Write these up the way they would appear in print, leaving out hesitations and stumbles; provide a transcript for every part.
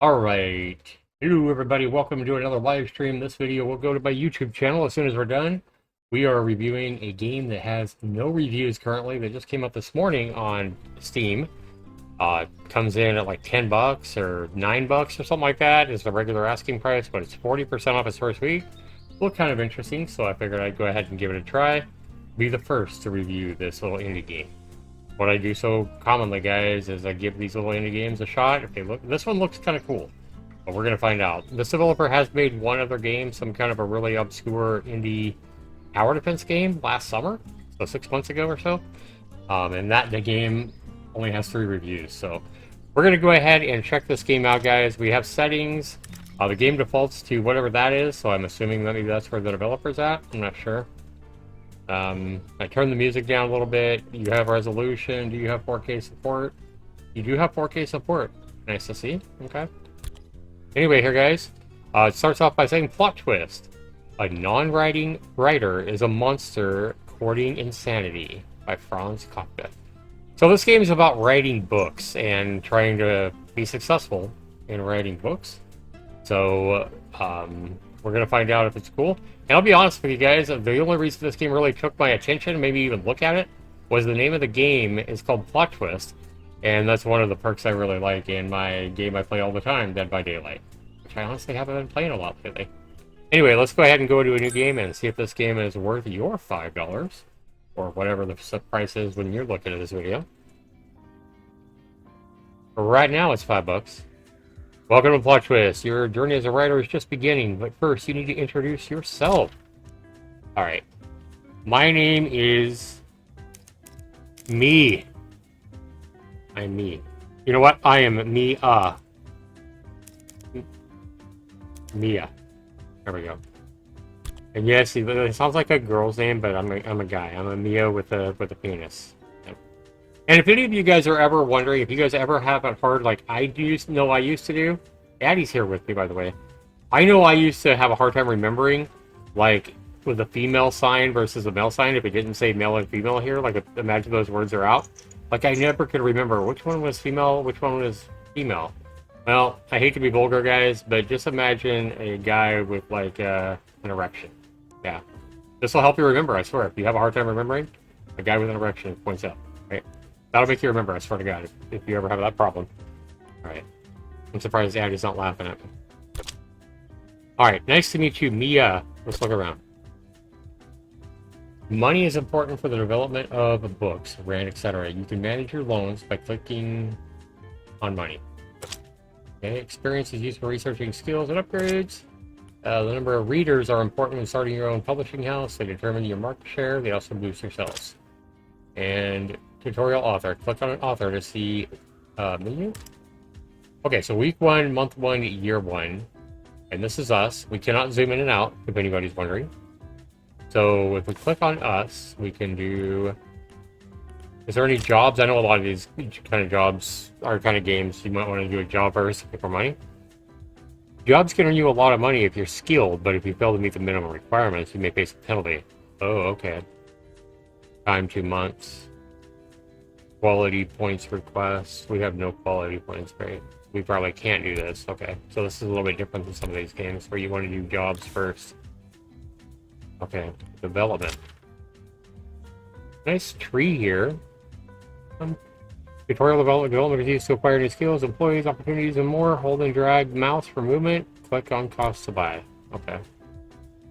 Alright, hello everybody, welcome to another live stream. This video will go to my YouTube channel as soon as we're done. We are reviewing a game that has no reviews currently, that just came up this morning on Steam. Comes in at like 10 bucks or 9 bucks or something like that is the regular asking price, but it's 40% off its first week. Looked kind of interesting, so I figured I'd go ahead and give it a try. Be the first to review this little indie game. What I do so commonly, guys, is I give these little indie games a shot. If they look, this one looks kind of cool, but we're gonna find out. This developer has made one other game, some kind of a really obscure indie tower defense game last summer, so 6 months ago or so. And the game only has 3 reviews. So we're gonna go ahead and check this game out, guys. We have settings. The game defaults to whatever that is, so I'm assuming that maybe that's where the developer's at. I'm not sure. I turned the music down a little bit. You have resolution. Do you have 4K support? You do have 4K support. Nice to see. Okay. Anyway, here, guys. It starts off by saying plot twist. A non-writing writer is a monster courting insanity by Franz Kafka. So this game is about writing books and trying to be successful in writing books. So, we're going to find out if it's cool. And I'll be honest with you guys, the only reason this game really took my attention, maybe even look at it, was the name of the game is called Plot Twist. And that's one of the perks I really like in my game I play all the time, Dead by Daylight. Which I honestly haven't been playing a lot lately. Anyway, let's go ahead and go to a new game and see if this game is worth your $5. Or whatever the price is when you're looking at this video. Right now it's $5. Welcome to Plot Twist. Your journey as a writer is just beginning, but first you need to introduce yourself. Alright. My name is... me. I'm me. You know what? I am Mia. Mia. There we go. And yes, it sounds like a girl's name, but I'm a guy. I'm a Mia with a penis. And if any of you guys are ever wondering, if you guys ever have it hard like I used to do, Addie's here with me, by the way. I know I used to have a hard time remembering, like, with a female sign versus a male sign, if it didn't say male and female here, like, imagine those words are out. Like, I never could remember which one was female, which one was female. Well, I hate to be vulgar, guys, but just imagine a guy with, like, an erection. Yeah. This will help you remember, I swear. If you have a hard time remembering, a guy with an erection points out, right? That'll make you remember, I swear to God, if you ever have that problem. Alright. I'm surprised Addie's not laughing at me. Alright, nice to meet you, Mia. Let's look around. Money is important for the development of books, rent, etc. You can manage your loans by clicking on money. Okay, experience is used for researching skills and upgrades. The number of readers are important when starting your own publishing house. They determine your market share. They also boost your sales. And tutorial author. Click on an author to see menu. Okay, so week 1, month 1, year 1. And this is us. We cannot zoom in and out, if anybody's wondering. So if we click on us, we can do... Is there any jobs? I know a lot of these kind of jobs are kind of games. You might want to do a job first for money. Jobs can earn you a lot of money if you're skilled, but if you fail to meet the minimum requirements, you may face a penalty. Oh, okay. Time 2 months. Quality points request. We have no quality points, right? We probably can't do this. Okay, so this is a little bit different than some of these games where you want to do jobs first. Okay, development. Nice tree here. Tutorial development is used to acquire new skills, employees, opportunities, and more. Hold and drag mouse for movement. Click on cost to buy. Okay.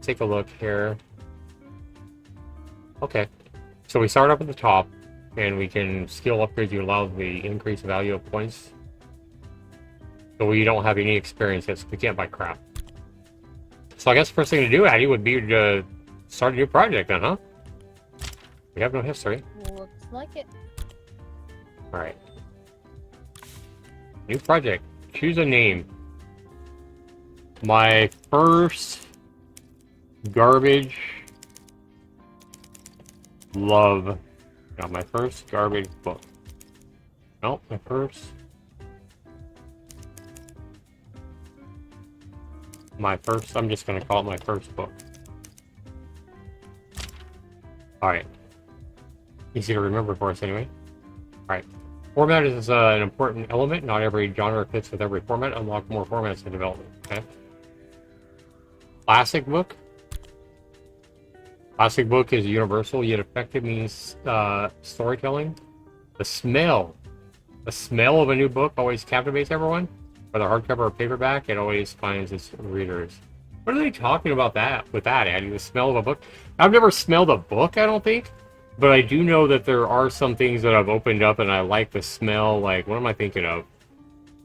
Take a look here. Okay. So we start up at the top, and we can skill upgrade to allow the increased value of points. So we don't have any experience yet, so we can't buy crap. So I guess the first thing to do, Addie, would be to start a new project then, huh? We have no history. Looks like it. Alright. New project. Choose a name. My first garbage love. Got my first garbage book. No, my first. I'm just gonna call it my first book. Alright. Easy to remember for us anyway. Alright. Format is an important element. Not every genre fits with every format. Unlock more formats in development. Okay. Classic book. Classic book is universal yet effective, means storytelling. The smell. The smell of a new book always captivates everyone. Whether hardcover or paperback, it always finds its readers. What are they talking about that with that, Addy? The smell of a book? I've never smelled a book, I don't think. But I do know that there are some things that I've opened up and I like the smell. Like, what am I thinking of?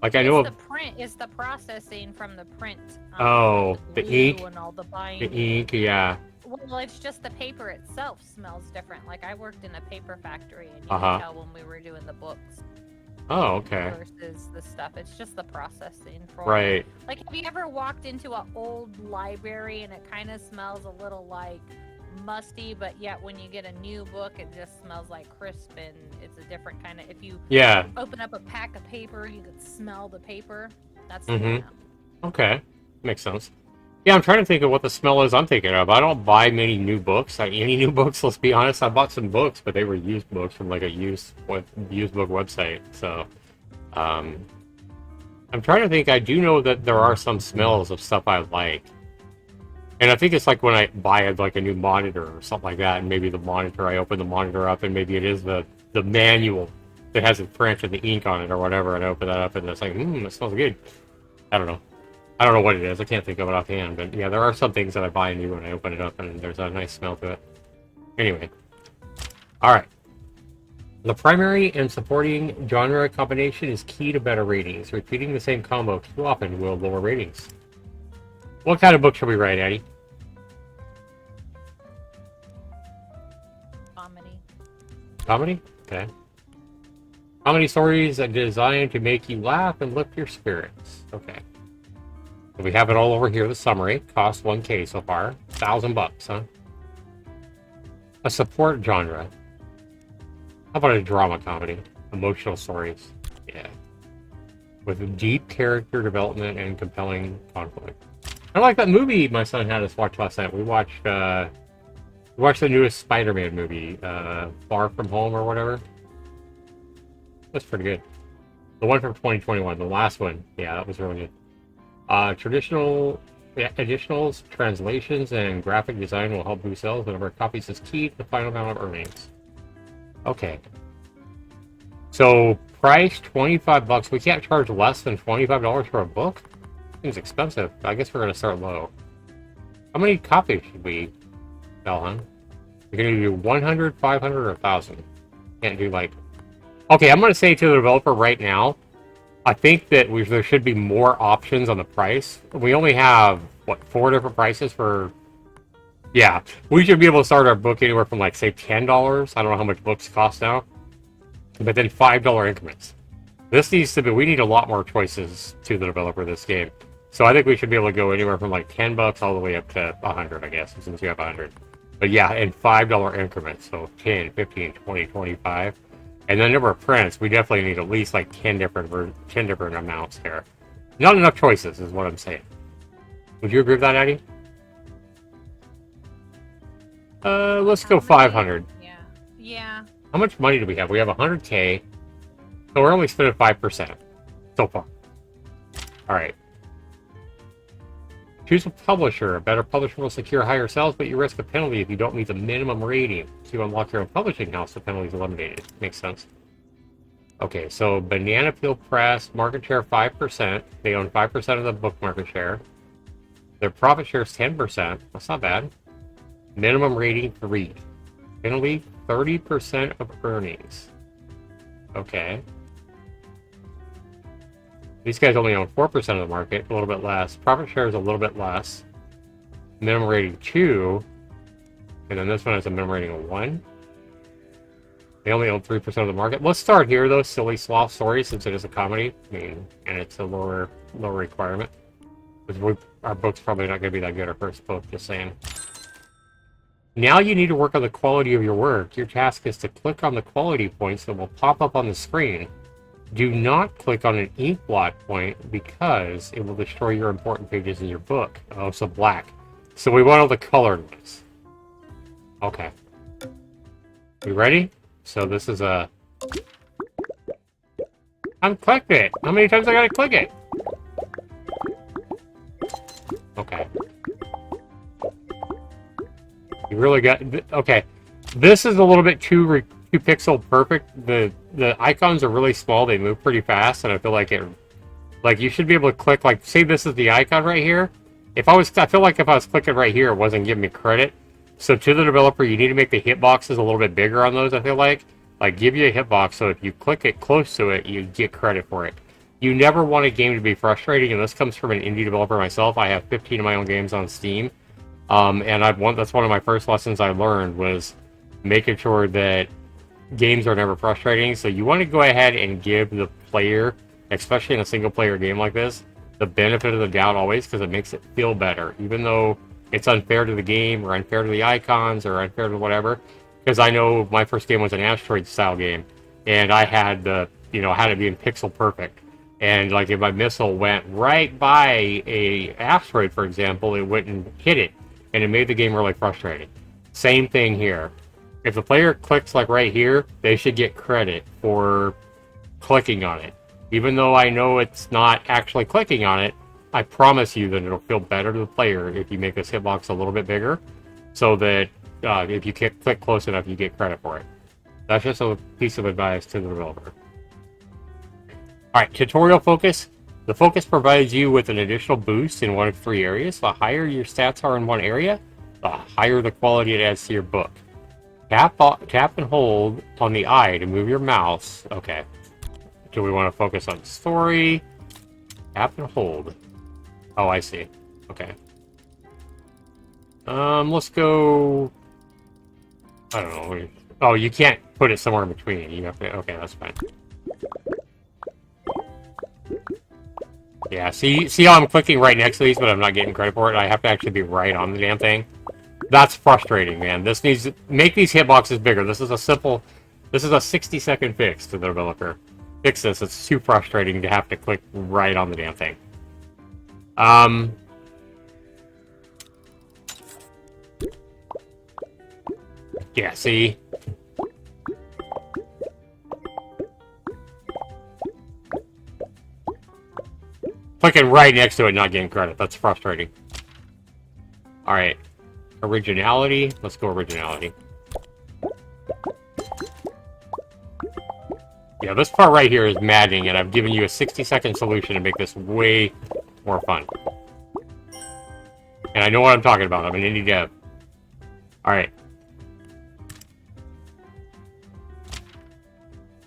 Like, I know It's the print. It's the processing from the print. Oh, the the ink? and all the The binding. ink, yeah. Well, it's just the paper itself smells different. Like, I worked in a paper factory, and you Uh-huh. could tell when we were doing the books Oh, okay. versus the stuff. It's just the processing for Right. Like, have you ever walked into an old library and it kind of smells a little like musty, but yet when you get a new book, it just smells like crisp, and it's a different kind of. If you Yeah. open up a pack of paper, you could smell the paper. That's the Mm-hmm. smell. Okay. Makes sense. Yeah, I'm trying to think of what the smell is I'm thinking of. I don't buy many new books. Any new books, let's be honest. I bought some books, but they were used books from like a used book website. So, um, I'm trying to think. I do know that there are some smells of stuff I like. And I think it's like when I buy like a new monitor or something like that, and maybe the monitor, I open the monitor up, and maybe it is the manual that has a branch of the ink on it or whatever, and I open that up, and it's like, it smells good. I don't know. I don't know what it is. I can't think of it offhand, but yeah, there are some things that I buy new when I open it up, and there's a nice smell to it. Anyway, all right. The primary and supporting genre combination is key to better ratings. Repeating the same combo too often will lower ratings. What kind of book should we write, Addie? Comedy. Comedy? Okay. Comedy stories are designed to make you laugh and lift your spirits. Okay. We have it all over here. The summary cost 1K so far. $1,000, huh? A support genre. How about a drama comedy? Emotional stories. Yeah. With deep character development and compelling conflict. I like that movie my son had us watch last night. We watched the newest Spider-Man movie, Far From Home or whatever. That's pretty good. The one from 2021, the last one. Yeah, that was really good. Additionals, translations, and graphic design will help boost sales. The number of copies is key to the final amount of earnings. Okay. So, price $25. We can't charge less than $25 for a book? Seems expensive. I guess we're going to start low. How many copies should we sell, huh? We're going to do 100, 500, or 1,000. Can't do like... Okay, I'm going to say to the developer right now, I think that there should be more options on the price. We only have, what, 4 different prices for... Yeah, we should be able to start our book anywhere from, like, say, $10. I don't know how much books cost now. But then $5 increments. This needs to be... We need a lot more choices to the developer of this game. So I think we should be able to go anywhere from, like, $10 all the way up to 100, I guess, since we have 100. But yeah, in $5 increments. So 10, 15, 20, 25. And the number of prints, we definitely need at least like 10 different amounts here. Not enough choices is what I'm saying. Would you agree with that, Addie? Let's go 500. Yeah. Yeah. How much money do we have? We have 100K. So we're only spending 5% so far. All right. Choose a publisher. A better publisher will secure higher sales, but you risk a penalty if you don't meet the minimum rating. To unlock your own publishing house, the penalty is eliminated. Makes sense. Okay, so Banana Peel Press, market share 5%. They own 5% of the book market share. Their profit share is 10%. That's not bad. Minimum rating 3. Penalty 30% of earnings. Okay. These guys only own 4% of the market, a little bit less. Profit share is a little bit less. Minimum rating 2. And then this one has a minimum rating of 1. They only own 3% of the market. Let's start here, though. Silly Sloth Story, since it is a comedy. I mean, and it's a lower requirement. Because our book's probably not going to be that good, our first book, just saying. Now you need to work on the quality of your work. Your task is to click on the quality points that will pop up on the screen. Do not click on an ink blot point because it will destroy your important pages in your book. Oh, so black. So we want all the colored ones. Okay. We ready? So this is a I'm clicked it. How many times I gotta click it? Okay. You really got... Okay. This is a little bit too pixel perfect. The icons are really small. They move pretty fast, and I feel like it... Like, you should be able to click, like, say this is the icon right here. I feel like if I was clicking right here, it wasn't giving me credit. So to the developer, you need to make the hitboxes a little bit bigger on those, I feel like. Like, give you a hitbox, so if you click it close to it, you get credit for it. You never want a game to be frustrating, and this comes from an indie developer myself. I have 15 of my own games on Steam. And that's one of my first lessons I learned was making sure that games are never frustrating. So you want to go ahead and give the player, especially in a single player game like this, the benefit of the doubt always, because it makes it feel better, even though it's unfair to the game or unfair to the icons or unfair to whatever. Because I know my first game was an asteroid style game, and I had had it being pixel perfect. And like if my missile went right by a asteroid, for example, it wouldn't hit it, and it made the game really frustrating. Same thing here. If the player clicks like right here, they should get credit for clicking on it. Even though I know it's not actually clicking on it, I promise you that it'll feel better to the player if you make this hitbox a little bit bigger, so that if you click close enough, you get credit for it. That's just a piece of advice to the developer. Alright, tutorial focus. The focus provides you with an additional boost in one of 3 areas. The higher your stats are in one area, the higher the quality it adds to your book. Tap and hold on the eye to move your mouse. Okay. Do we want to focus on story? Tap and hold. Oh, I see. Okay. Let's go... I don't know. Oh, you can't put it somewhere in between. You have to... Okay, that's fine. Yeah, see how I'm clicking right next to these, but I'm not getting credit for it? I have to actually be right on the damn thing. That's frustrating, man. This needs to... Make these hitboxes bigger. This is a simple... This is a 60-second fix to the developer. Fix this. It's too frustrating to have to click right on the damn thing. Yeah, see? Clicking right next to it, not getting credit. That's frustrating. Alright. Originality. Let's go originality. Yeah, this part right here is maddening, and I've given you a 60-second solution to make this way more fun. And I know what I'm talking about. I'm an indie dev. Alright.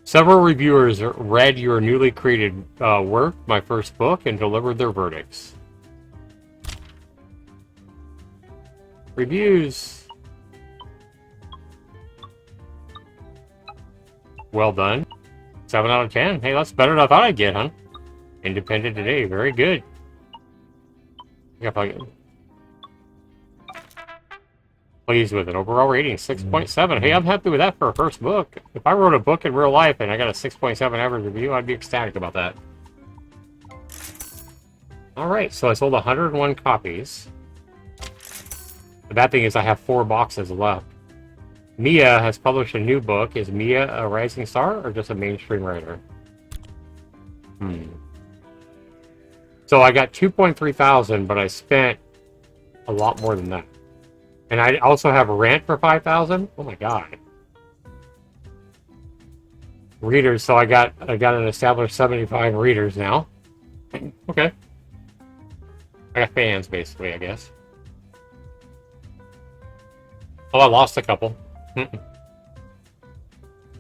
Several reviewers read your newly created work, my first book, and delivered their verdicts. Reviews. Well done. 7 out of 10. Hey, that's better than I thought I'd get, huh? Independent today. Very good. Pleased with it. Overall rating, 6.7. Hey, I'm happy with that for a first book. If I wrote a book in real life and I got a 6.7 average review, I'd be ecstatic about that. Alright, so I sold 101 copies. The bad thing is I have 4 boxes left. Mia has published a new book. Is Mia a rising star or just a mainstream writer? So I got 2.3 thousand, but I spent a lot more than that. And I also have a rant for 5,000. Oh my god. Readers, so I got an established 75 readers now. Okay. I got fans basically, I guess. Oh, I lost a couple. We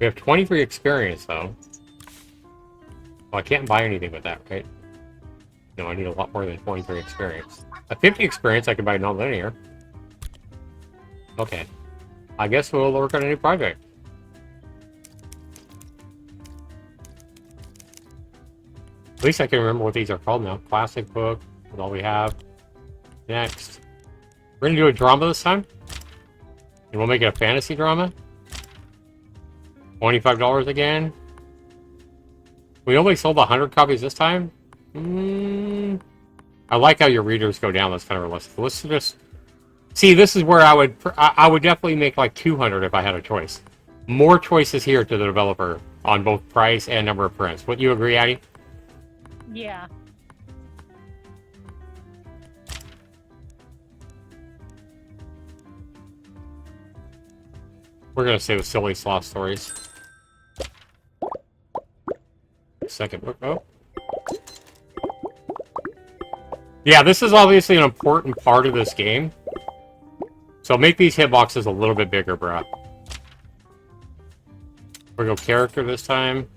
have 23 experience though. Well, I can't buy anything with that, right? No, I need a lot more than 23 experience. At 50 experience, I can buy non-linear. Okay. I guess we'll work on a new project. At least I can remember what these are called now. Classic book. That's all we have. Next. We're gonna do a drama this time. And we'll make it a fantasy drama. $25 again. We only sold 100 copies this time. I like how your readers go down. That's kind of realistic. Let's just see. This is where I would definitely make like 200 if I had a choice. more choices here to the developer on both price and number of prints. Would you agree, Addie? Yeah. We're gonna say with silly sloth stories. Second book. Oh. Yeah, this is obviously an important part of this game. So make these hitboxes a little bit bigger, bro. We'll go character this time.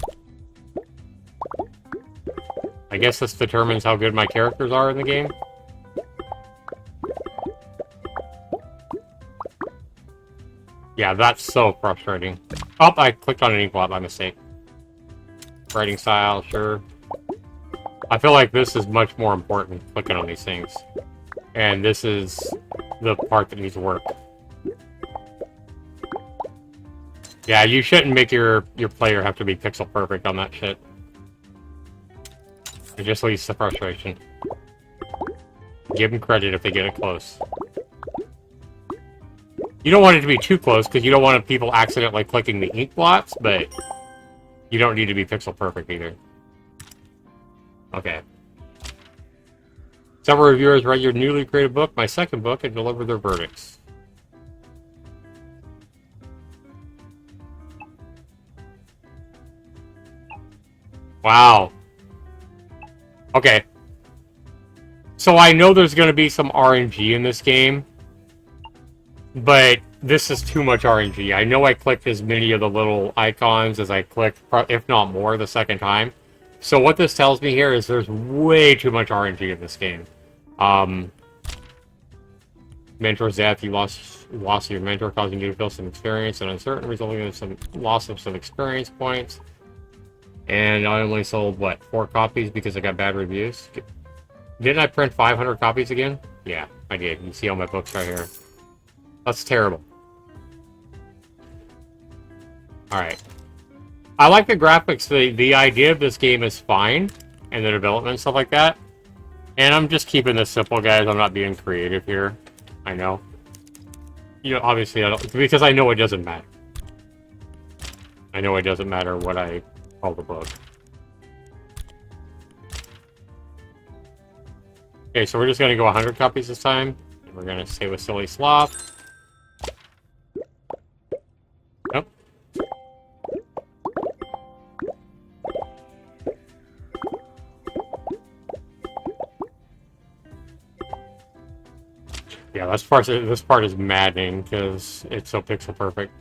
I guess this determines how good my characters are in the game. Yeah, that's so frustrating. Oh, I clicked on an ink blot by mistake. Writing style, sure. I feel like this is much more important, clicking on these things. And this is the part that needs work. Yeah, you shouldn't make your player have to be pixel perfect on that shit. It just leads to frustration. Give them credit if they get it close. You don't want it to be too close, because you don't want people accidentally clicking the ink blots, but you don't need to be pixel perfect either. Okay. Several reviewers read your newly created book, my second book, and delivered their verdicts. Wow. Okay. So I know there's going to be some RNG in this game, but this is too much RNG. I know I clicked as many of the little icons as I clicked, if not more, the second time. So what this tells me here is there's way too much RNG in this game. Mentor's death, you lost your mentor, causing you to feel some experience and uncertain, resulting in some loss of some experience points. And I only sold, what, 4 copies because I got bad reviews? Didn't I print 500 copies again? Yeah, I did. You see all my books right here. That's terrible. Alright. I like the graphics. The idea of this game is fine. And the development and stuff like that. And I'm just keeping this simple, guys. I'm not being creative here. I know. You know, obviously, I don't, because I know it doesn't matter. I know it doesn't matter what I call the book. Okay, so we're just going to go 100 copies this time. And we're going to stay with Silly Sloth. Nope. Yeah, this part is maddening because it's so pixel perfect.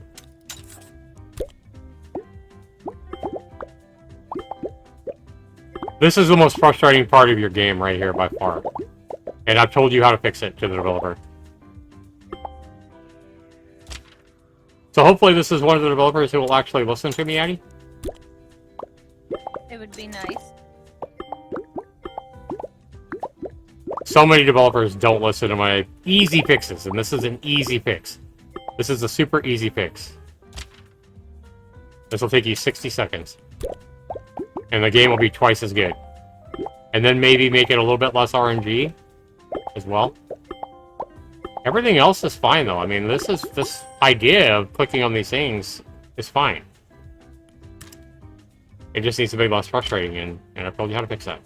This is the most frustrating part of your game right here by far. And I've told you how to fix it to the developer. So hopefully this is one of the developers who will actually listen to me, Addie. It would be nice. So many developers don't listen to my easy fixes, and this is an easy fix. This is a super easy fix. This will take you 60 seconds. And the game will be twice as good. And then maybe make it a little bit less RNG as well. Everything else is fine, though. I mean, this idea of clicking on these things is fine. It just needs to be less frustrating, and I've told you how to fix that.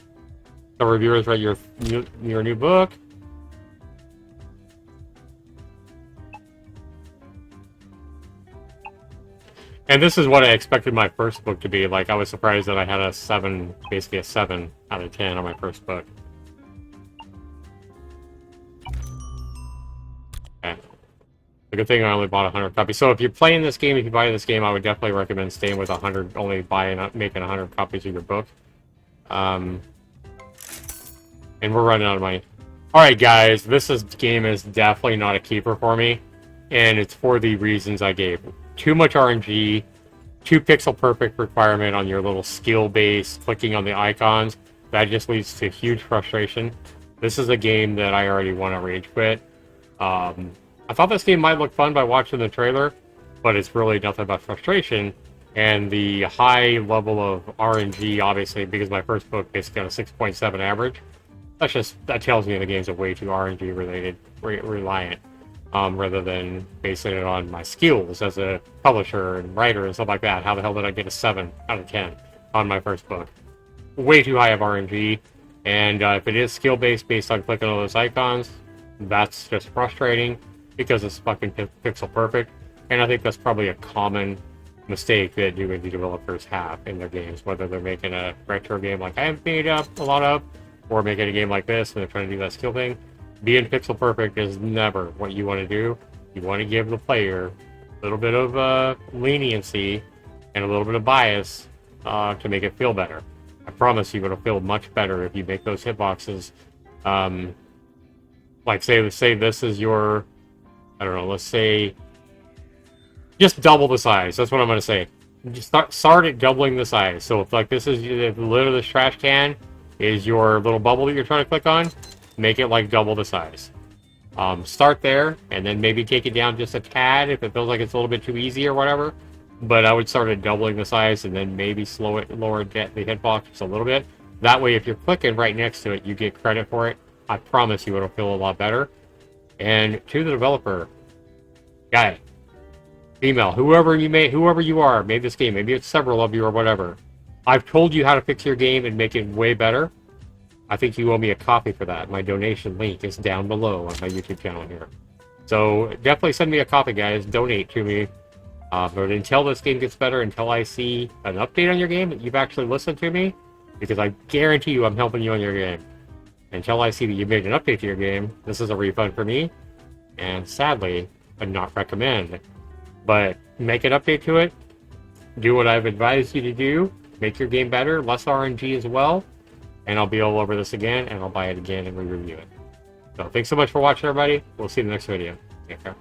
The reviewers read your new book. And this is what I expected my first book to be. Like, I was surprised that I had a 7, basically a 7 out of 10 on my first book. Okay. The good thing I only bought 100 copies. So if you're playing this game, if you buy this game, I would definitely recommend staying with 100, only making 100 copies of your book. And we're running out of money. Alright guys, game is definitely not a keeper for me. And it's for the reasons I gave. Too much RNG, too pixel perfect requirement on your little skill base, clicking on the icons. That just leads to huge frustration. This is a game that I already want to rage quit. I thought this game might look fun by watching the trailer, but it's really nothing but frustration. And the high level of RNG, obviously, because my first book basically got a 6.7 average. That tells me the game's a way too RNG related, reliant. rather than basing it on my skills as a publisher and writer and stuff like that. How the hell did I get a 7 out of 10 on my first book? Way too high of RNG. And if it is skill-based based on clicking on those icons, that's just frustrating because it's fucking pixel perfect. And I think that's probably a common mistake that new indie developers have in their games, whether they're making a retro game like I have made up a lot of, or making a game like this and they're trying to do that skill thing. Being pixel perfect is never what you want to do. You want to give the player a little bit of leniency and a little bit of bias to make it feel better. I promise you it'll feel much better if you make those hitboxes. Like say this is your, I don't know, let's say just double the size. That's what I'm going to say. Just start at doubling the size. So if like this is the lid of this trash can is your little bubble that you're trying to click on, make it like double the size. Start there and then maybe take it down just a tad if it feels like it's a little bit too easy or whatever. But I would start at doubling the size and then maybe lower the hitbox just a little bit. That way, if you're clicking right next to it, you get credit for it. I promise you it'll feel a lot better. And to the developer, guy, female, whoever you are, made this game, maybe it's several of you or whatever. I've told you how to fix your game and make it way better. I think you owe me a copy for that. My donation link is down below on my YouTube channel here. So definitely send me a copy, guys. Donate to me. But until this game gets better, until I see an update on your game that you've actually listened to me, because I guarantee you I'm helping you on your game. Until I see that you made an update to your game, this is a refund for me. And sadly, I'd not recommend. But make an update to it. Do what I've advised you to do. Make your game better. Less RNG as well. And I'll be all over this again, and I'll buy it again and re-review it. So thanks so much for watching, everybody. We'll see you in the next video. Take care.